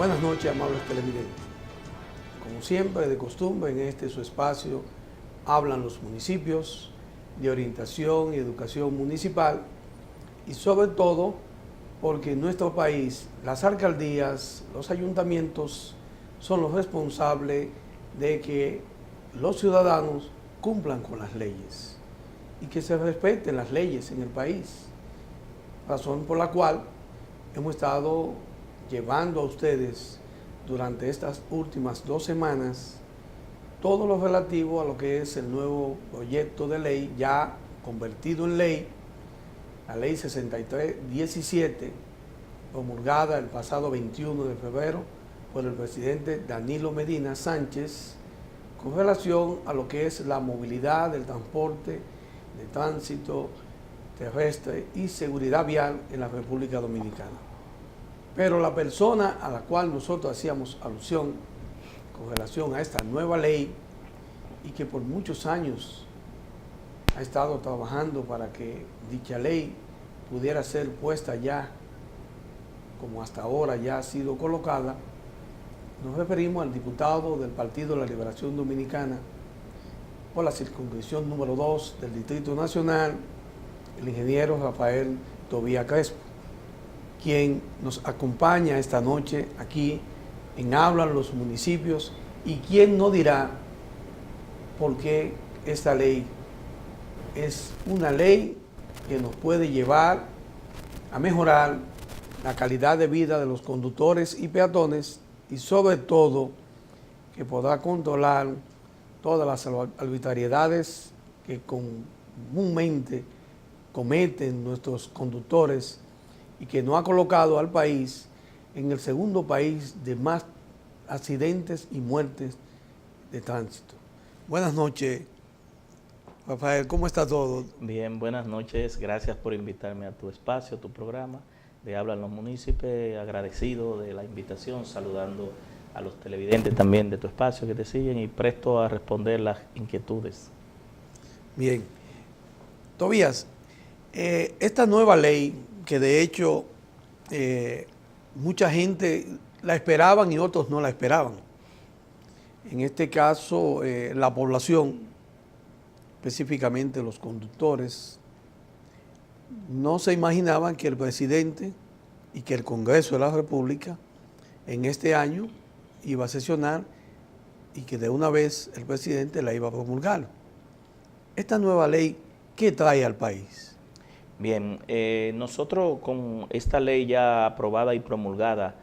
Buenas noches, amables televidentes. Como siempre, de costumbre, en este su espacio hablan los municipios de orientación y educación municipal y sobre todo porque en nuestro país las alcaldías, los ayuntamientos son los responsables de que los ciudadanos cumplan con las leyes y que se respeten las leyes en el país, razón por la cual hemos estado llevando a ustedes durante estas últimas 2 semanas todo lo relativo a lo que es el nuevo proyecto de ley ya convertido en ley, la ley 6317, promulgada el pasado 21 de febrero por el presidente Danilo Medina Sánchez, con relación a lo que es la movilidad del transporte de tránsito terrestre y seguridad vial en la República Dominicana. Pero la persona a la cual nosotros hacíamos alusión con relación a esta nueva ley y que por muchos años ha estado trabajando para que dicha ley pudiera ser puesta ya, como hasta ahora ya ha sido colocada, nos referimos al diputado del Partido de la Liberación Dominicana por la circunscripción número 2 del Distrito Nacional, el ingeniero Rafael Tobías Crespo, quien nos acompaña esta noche aquí en Hablan los Municipios, y quien no dirá por qué esta ley es una ley que nos puede llevar a mejorar la calidad de vida de los conductores y peatones y sobre todo que podrá controlar todas las arbitrariedades que comúnmente cometen nuestros conductores y que no ha colocado al país en el segundo país de más accidentes y muertes de tránsito. Buenas noches, Rafael, ¿cómo está todo? Bien, buenas noches, gracias por invitarme a tu espacio, a tu programa de Hablan los Municipios, agradecido de la invitación, saludando a los televidentes también de tu espacio que te siguen y presto a responder las inquietudes. Bien, Tobías, esta nueva ley que de hecho mucha gente la esperaban y otros no la esperaban. En este caso, la población, específicamente los conductores, no se imaginaban que el presidente y que el Congreso de la República en este año iba a sesionar y que de una vez el presidente la iba a promulgar. Esta nueva ley, ¿qué trae al país? Bien, nosotros con esta ley ya aprobada y promulgada,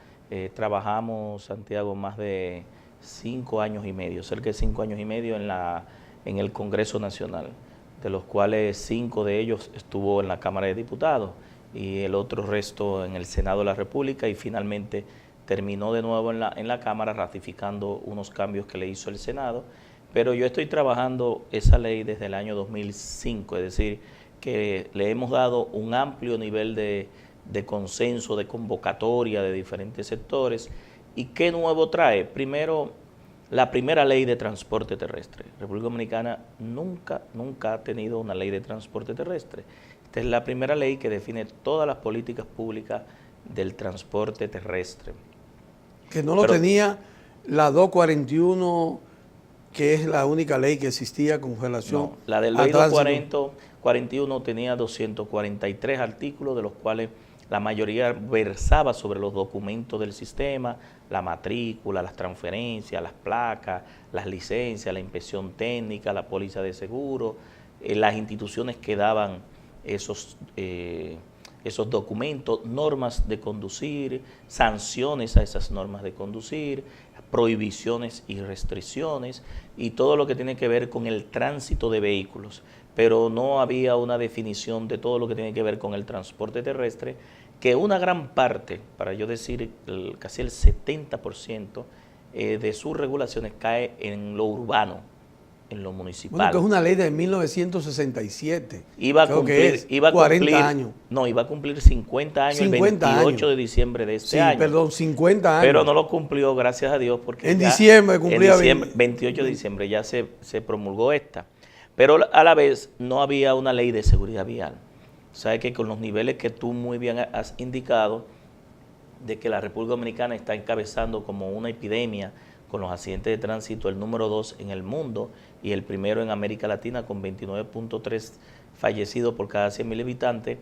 trabajamos, Santiago, más de 5 años y medio, cerca de 5 años y medio en el Congreso Nacional, de los cuales 5 de ellos estuvo en la Cámara de Diputados y el otro resto en el Senado de la República, y finalmente terminó de nuevo en la Cámara ratificando unos cambios que le hizo el Senado. Pero yo estoy trabajando esa ley desde el año 2005, es decir, que le hemos dado un amplio nivel de consenso, de convocatoria de diferentes sectores. ¿Y qué nuevo trae? Primero, la primera ley de transporte terrestre. República Dominicana nunca ha tenido una ley de transporte terrestre. Esta es la primera ley que define todas las políticas públicas del transporte terrestre. Que no lo tenía la 241, que es la única ley que existía con relación no, la del ley 241 tenía 243 artículos, de los cuales la mayoría versaba sobre los documentos del sistema, la matrícula, las transferencias, las placas, las licencias, la inspección técnica, la póliza de seguro, las instituciones que daban esos documentos, normas de conducir, sanciones a esas normas de conducir, prohibiciones y restricciones y todo lo que tiene que ver con el tránsito de vehículos. Pero no había una definición de todo lo que tiene que ver con el transporte terrestre, que una gran parte, para yo decir casi el 70% de sus regulaciones cae en lo urbano, en lo municipal. Bueno, que es una ley de 1967. Iba a cumplir 40 años. No, iba a cumplir 50 años 50 el 28 años. de diciembre de este Sí, año. perdón, 50 años. Pero no lo cumplió, gracias a Dios, porque en diciembre cumplía 28 de diciembre ya se promulgó esta. Pero a la vez no había una ley de seguridad vial. Sabes que con los niveles que tú muy bien has indicado, de que la República Dominicana está encabezando como una epidemia con los accidentes de tránsito, el número 2 en el mundo y el primero en América Latina con 29.3 fallecidos por cada 100.000 habitantes.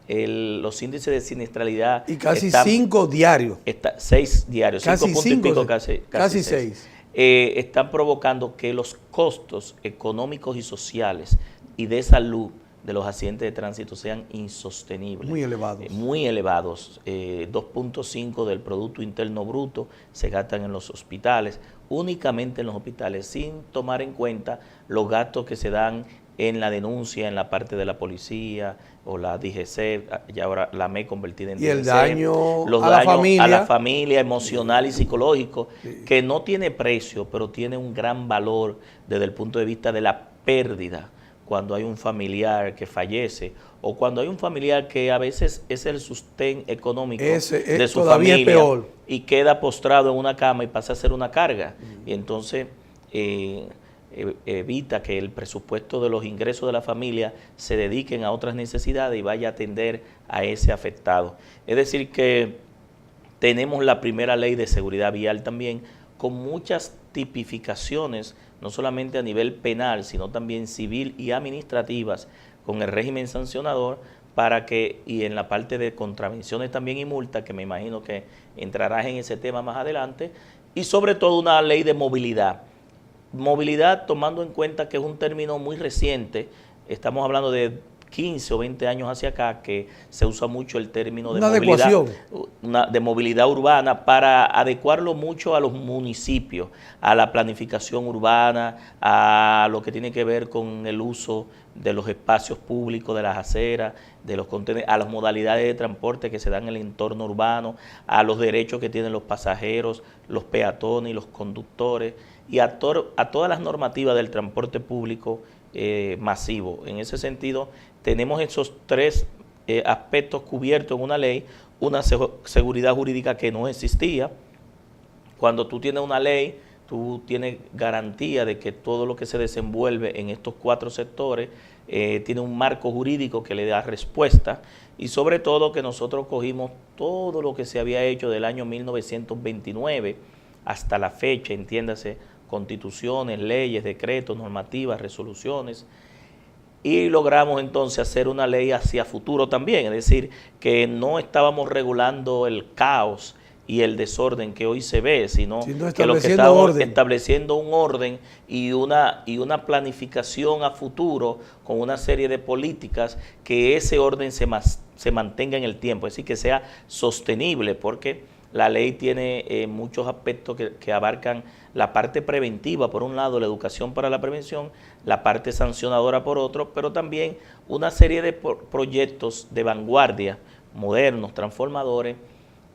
Los índices de siniestralidad... Y casi 5 diarios. 6 diarios, 5 puntos y pico, casi 6. Están provocando que los costos económicos y sociales y de salud de los accidentes de tránsito sean insostenibles. Muy elevados. Muy elevados. 2.5 del Producto Interno Bruto se gastan en los hospitales, únicamente en los hospitales, sin tomar en cuenta los gastos que se dan en la denuncia, en la parte de la policía o la DGC, y ahora la ME convertida en DGC. Y el daño los a daños la a la familia, emocional y psicológico, sí, que no tiene precio, pero tiene un gran valor desde el punto de vista de la pérdida, cuando hay un familiar que fallece o cuando hay un familiar que a veces es el sostén económico de su familia, es peor, y queda postrado en una cama y pasa a ser una carga. Y entonces evita que el presupuesto de los ingresos de la familia se dediquen a otras necesidades y vaya a atender a ese afectado. Es decir que tenemos la primera ley de seguridad vial también, con muchas tipificaciones, no solamente a nivel penal, sino también civil y administrativas, con el régimen sancionador, para que, y en la parte de contravenciones también y multas, que me imagino que entrarás en ese tema más adelante, y sobre todo una ley de movilidad. Movilidad tomando en cuenta que es un término muy reciente, estamos hablando de 15 o 20 años hacia acá, que se usa mucho el término de movilidad urbana para adecuarlo mucho a los municipios, a la planificación urbana, a lo que tiene que ver con el uso de los espacios públicos, de las aceras, de los contenedores, a las modalidades de transporte que se dan en el entorno urbano, a los derechos que tienen los pasajeros, los peatones y los conductores, y a todas las normativas del transporte público masivo. En ese sentido, tenemos esos tres aspectos cubiertos en una ley: una seguridad jurídica que no existía. Cuando tú tienes una ley, tú tienes garantía de que todo lo que se desenvuelve en estos 4 sectores tiene un marco jurídico que le da respuesta, y sobre todo que nosotros cogimos todo lo que se había hecho del año 1929 hasta la fecha, entiéndase, constituciones, leyes, decretos, normativas, resoluciones, y logramos entonces hacer una ley hacia futuro también, es decir, que no estábamos regulando el caos y el desorden que hoy se ve, sino que lo que estamos estableciendo un orden y una planificación a futuro con una serie de políticas que ese orden se mantenga en el tiempo, es decir, que sea sostenible, porque la ley tiene muchos aspectos que abarcan la parte preventiva, por un lado, la educación para la prevención, la parte sancionadora por otro, pero también una serie de proyectos de vanguardia, modernos, transformadores,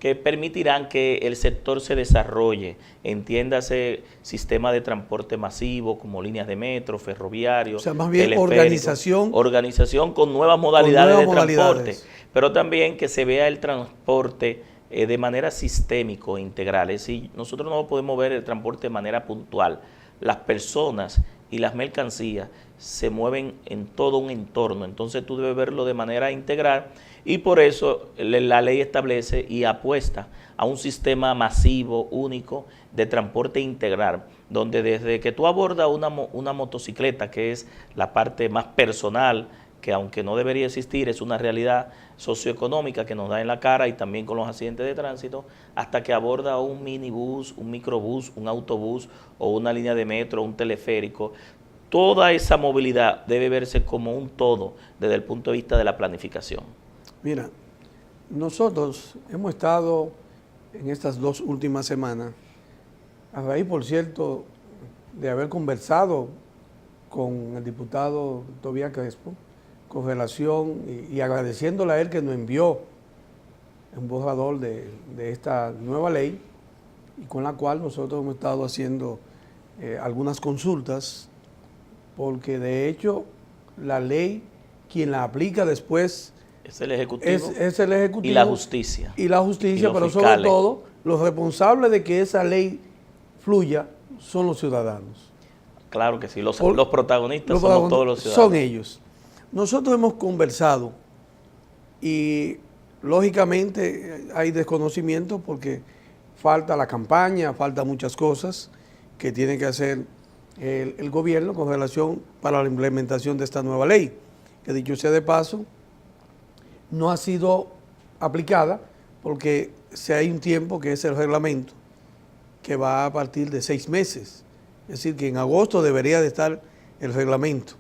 que permitirán que el sector se desarrolle, entiéndase, sistema de transporte masivo como líneas de metro, ferroviarios, o sea, más bien organización con nuevas modalidades de transporte, pero también que se vea el transporte de manera sistémico e integral. Es decir, nosotros no podemos ver el transporte de manera puntual. Las personas y las mercancías se mueven en todo un entorno, entonces tú debes verlo de manera integral, y por eso la ley establece y apuesta a un sistema masivo, único, de transporte integral, donde desde que tú abordas una motocicleta, que es la parte más personal, que aunque no debería existir, es una realidad socioeconómica que nos da en la cara, y también con los accidentes de tránsito, hasta que aborda un minibús, un microbús, un autobús o una línea de metro, un teleférico. Toda esa movilidad debe verse como un todo desde el punto de vista de la planificación. Mira, nosotros hemos estado en estas 2 últimas semanas, a raíz, por cierto, de haber conversado con el diputado Tobías Crespo, con relación, y agradeciéndole a él que nos envió un borrador de esta nueva ley, y con la cual nosotros hemos estado haciendo algunas consultas, porque de hecho la ley, quien la aplica después es el Ejecutivo, es el Ejecutivo y la justicia. Y la justicia, y pero fiscales. sobre todo, los responsables de que esa ley fluya son los ciudadanos. Claro que sí, los protagonistas somos todos los ciudadanos. Son ellos. Nosotros hemos conversado y lógicamente hay desconocimiento porque falta la campaña, falta muchas cosas que tiene que hacer el gobierno con relación para la implementación de esta nueva ley, que dicho sea de paso, no ha sido aplicada porque si hay un tiempo que es el reglamento, que va a partir de 6 meses. Es decir, que en agosto debería de estar el reglamento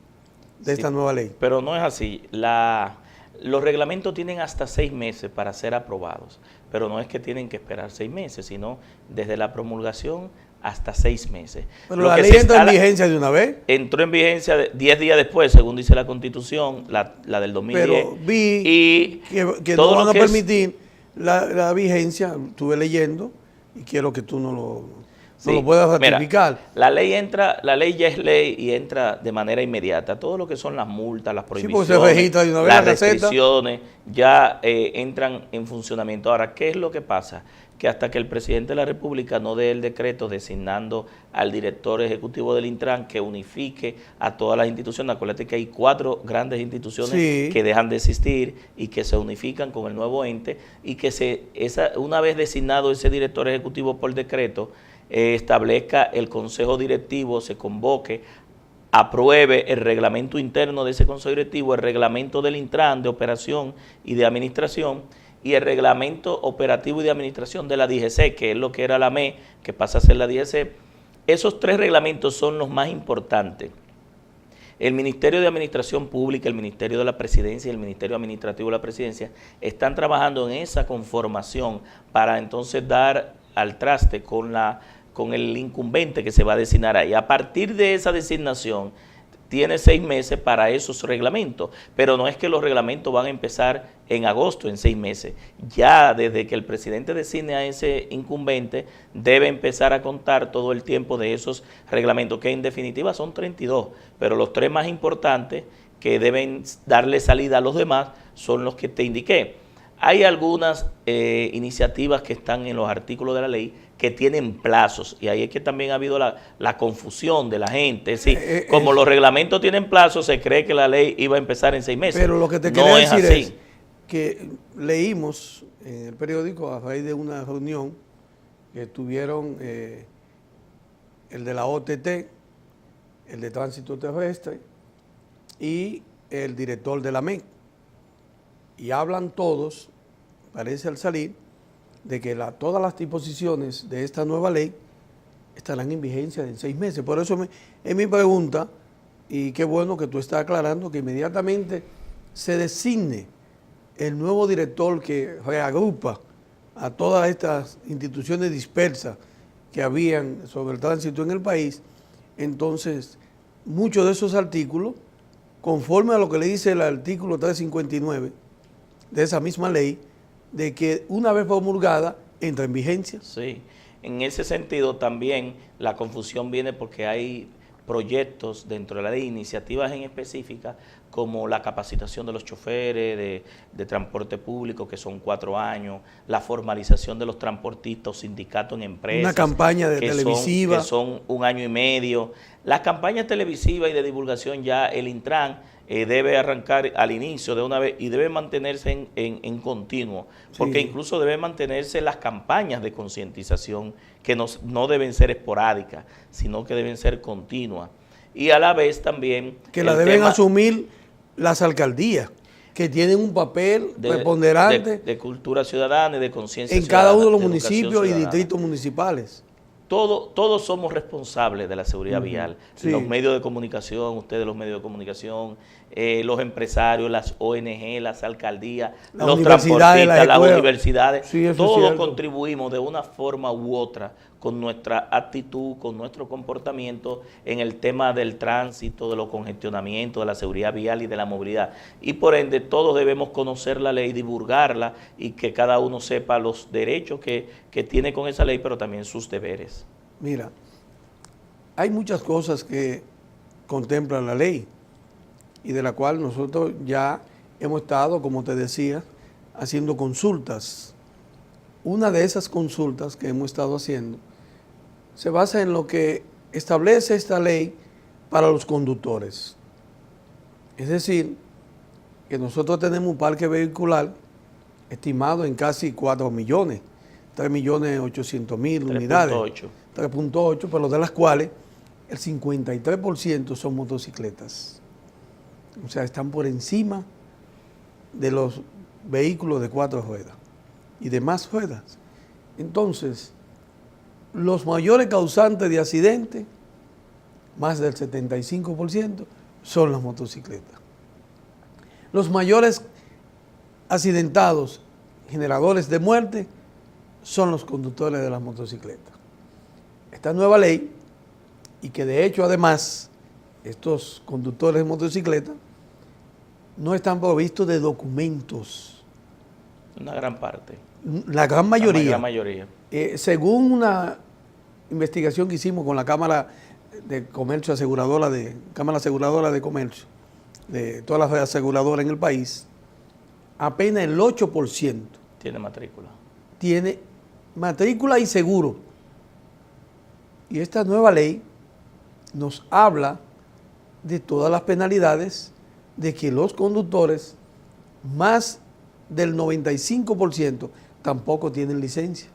de esta nueva ley. Pero no es así. Los reglamentos tienen hasta 6 meses para ser aprobados, pero no es que tienen que esperar 6 meses, sino desde la promulgación hasta 6 meses. Pero la ley entra en vigencia de una vez. Entró en vigencia 10 días después, según dice la Constitución, la del 2010. Pero vi que no van a permitir la vigencia, estuve leyendo, y quiero que tú no lo puedas ratificar. Mira, la ley ya es ley y entra de manera inmediata. Todo lo que son las multas, las prohibiciones, se registra de una vez las restricciones, ya entran en funcionamiento. Ahora, ¿qué es lo que pasa? Que hasta que el presidente de la República no dé el decreto designando al director ejecutivo del Intran que unifique a todas las instituciones, acuérdate que hay 4 grandes instituciones que dejan de existir y que se unifican con el nuevo ente, y que una vez designado ese director ejecutivo por decreto, establezca el consejo directivo, se convoque, apruebe el reglamento interno de ese consejo directivo, el reglamento del Intran de operación y de administración, y el reglamento operativo y de administración de la DGC, que es lo que era la ME, que pasa a ser la DGC. Esos 3 reglamentos son los más importantes. El Ministerio de Administración Pública, el Ministerio de la Presidencia y el Ministerio Administrativo de la Presidencia están trabajando en esa conformación para entonces dar al traste con el incumbente que se va a designar ahí. A partir de esa designación, tiene 6 meses para esos reglamentos, pero no es que los reglamentos van a empezar en agosto, en 6 meses. Ya desde que el presidente designe a ese incumbente, debe empezar a contar todo el tiempo de esos reglamentos, que en definitiva son 32, pero los 3 más importantes que deben darle salida a los demás son los que te indiqué. Hay algunas iniciativas que están en los artículos de la ley que tienen plazos, y ahí es que también ha habido la confusión de la gente. Es decir, como los reglamentos tienen plazos, se cree que la ley iba a empezar en 6 meses. Pero lo que te quería decir es que leímos en el periódico a raíz de una reunión que tuvieron el de la OTT, el de Tránsito Terrestre y el director de la MEC. Y hablan todos, parece al salir, de que todas las disposiciones de esta nueva ley estarán en vigencia en 6 meses. Por eso es mi pregunta, y qué bueno que tú estás aclarando, que inmediatamente se designe el nuevo director que reagrupa a todas estas instituciones dispersas que habían sobre el tránsito en el país. Entonces, muchos de esos artículos, conforme a lo que le dice el artículo 359 de esa misma ley, de que una vez promulgada entra en vigencia. Sí, en ese sentido también la confusión viene porque hay proyectos dentro de la ley, iniciativas en específica, como la capacitación de los choferes de transporte público, que son 4 años, la formalización de los transportistas, sindicatos en empresas. Una campaña televisiva. Que son 1 año y medio. Las campañas televisivas y de divulgación ya el Intran debe arrancar al inicio de una vez y debe mantenerse en continuo, porque incluso debe mantenerse las campañas de concientización, que no deben ser esporádicas, sino que deben ser continuas. Y a la vez también... Que la deben asumir las alcaldías, que tienen un papel preponderante de cultura ciudadana y de conciencia en cada uno de los municipios y distritos municipales. Todos somos responsables de la seguridad vial. Los medios de comunicación, ustedes los medios de comunicación, los empresarios, las ONG, las alcaldías, los transportistas, las universidades, todos contribuimos de una forma u otra con nuestra actitud, con nuestro comportamiento en el tema del tránsito, de los congestionamientos, de la seguridad vial y de la movilidad. Y por ende todos debemos conocer la ley, divulgarla y que cada uno sepa los derechos que tiene con esa ley, pero también sus deberes. Mira, hay muchas cosas que contempla la ley y de la cual nosotros ya hemos estado, como te decía, haciendo consultas. Una de esas consultas que hemos estado haciendo se basa en lo que establece esta ley para los conductores. Es decir, que nosotros tenemos un parque vehicular estimado en casi 4 millones, 3.800.000 unidades. 3.8, pero de las cuales el 53% son motocicletas. O sea, están por encima de los vehículos de 4 ruedas y de más ruedas. Entonces, los mayores causantes de accidentes, más del 75%, son las motocicletas. Los mayores accidentados, generadores de muerte, son los conductores de las motocicletas. Esta nueva ley, y que de hecho además estos conductores de motocicletas no están provistos de documentos. Una gran parte. La gran mayoría. La gran mayoría. Según una investigación que hicimos con la Cámara de Comercio Cámara Aseguradora de Comercio, de todas las aseguradoras en el país, apenas el 8% tiene matrícula. Tiene matrícula y seguro. Y esta nueva ley nos habla de todas las penalidades de que los conductores, más del 95%, tampoco tienen licencia.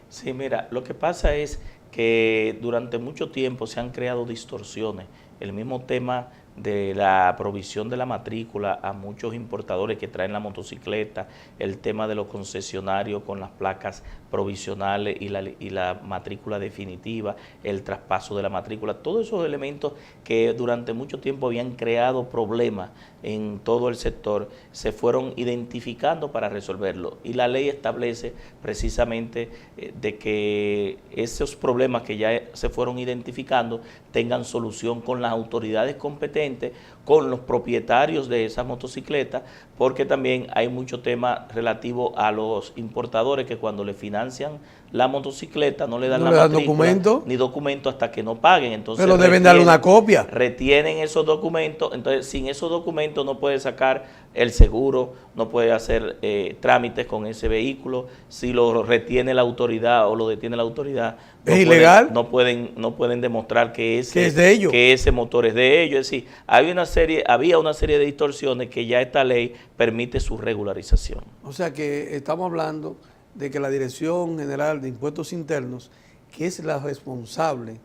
Sí, mira, lo que pasa es que durante mucho tiempo se han creado distorsiones. El mismo tema de la provisión de la matrícula a muchos importadores que traen la motocicleta, el tema de los concesionarios con las placas provisionales y la matrícula definitiva, el traspaso de la matrícula, todos esos elementos que durante mucho tiempo habían creado problemas en todo el sector, se fueron identificando para resolverlo. Y la ley establece precisamente de que esos problemas que ya se fueron identificando tengan solución con las autoridades competentes, con los propietarios de esas motocicletas, porque también hay mucho tema relativo a los importadores que cuando le financian la motocicleta no le dan la matrícula ni documento hasta que no paguen. Entonces pero deben darle una copia. Retienen esos documentos, entonces sin esos documentos no puede sacar el seguro, no puede hacer trámites con ese vehículo. Si lo retiene la autoridad o lo detiene la autoridad, ¿es ilegal? No pueden demostrar que es de ellos, que ese motor es de ellos. Es decir, había una serie de distorsiones que ya esta ley permite su regularización. O sea que estamos hablando de que la Dirección General de Impuestos Internos, que es la responsable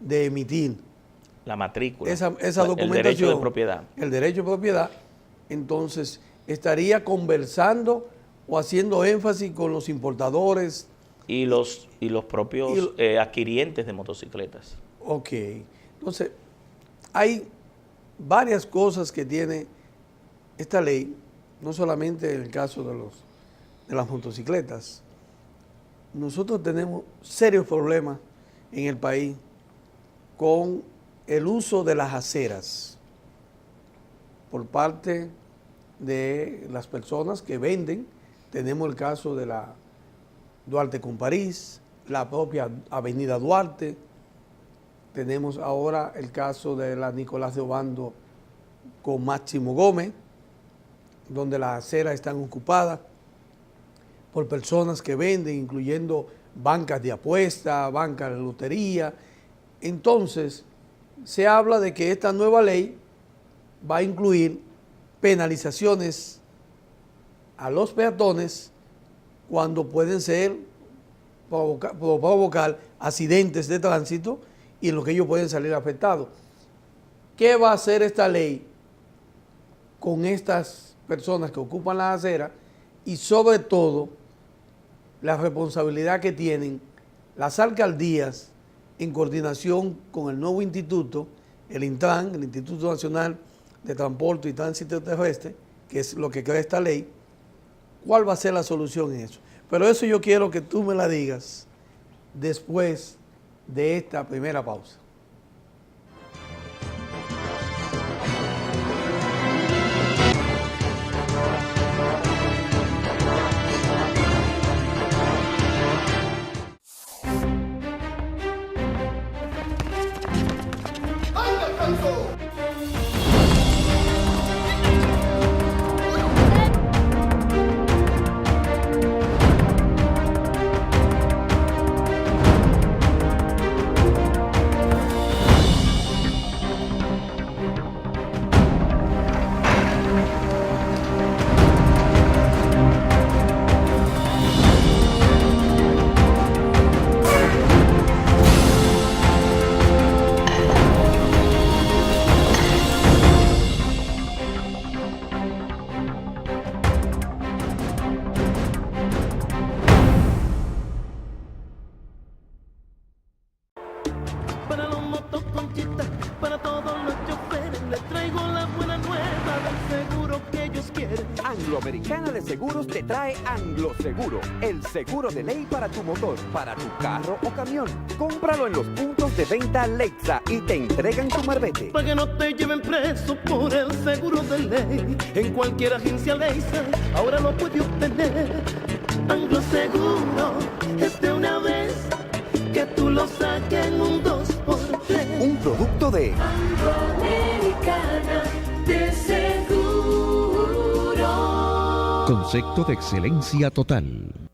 de emitir la matrícula, esa documentación, el derecho de propiedad. El derecho de propiedad, entonces estaría conversando o haciendo énfasis con los importadores y los propios adquirientes de motocicletas. Ok, entonces hay varias cosas que tiene esta ley, no solamente en el caso de las motocicletas. Nosotros tenemos serios problemas en el país con el uso de las aceras por parte de las personas que venden. Tenemos el caso de la Duarte con París, la propia avenida Duarte. Tenemos ahora el caso de la Nicolás de Obando con Máximo Gómez, donde las aceras están ocupadas por personas que venden, incluyendo bancas de apuesta, bancas de lotería. Entonces, se habla de que esta nueva ley va a incluir penalizaciones a los peatones cuando pueden provocar accidentes de tránsito y en los que ellos pueden salir afectados. ¿Qué va a hacer esta ley con estas personas que ocupan las aceras y sobre todo la responsabilidad que tienen las alcaldías en coordinación con el nuevo instituto, el Intran, el Instituto Nacional de Transporte y Tránsito Terrestre, que es lo que crea esta ley? ¿Cuál va a ser la solución en eso? Pero eso yo quiero que tú me la digas después de esta primera pausa. para los motoconchistas, para todos los choferes, les traigo la buena nueva del seguro que ellos quieren. Angloamericana de Seguros te trae Angloseguro, el seguro de ley para tu motor, para tu carro o camión. Cómpralo en los puntos de venta Lexa y te entregan tu marbete. Para que no te lleven preso por el seguro de ley, en cualquier agencia Lexa ahora lo puedes obtener. Angloseguro es de una vez que tú lo saques en un 2x3. Un producto de Angloamericana de Seguro. Concepto de excelencia total.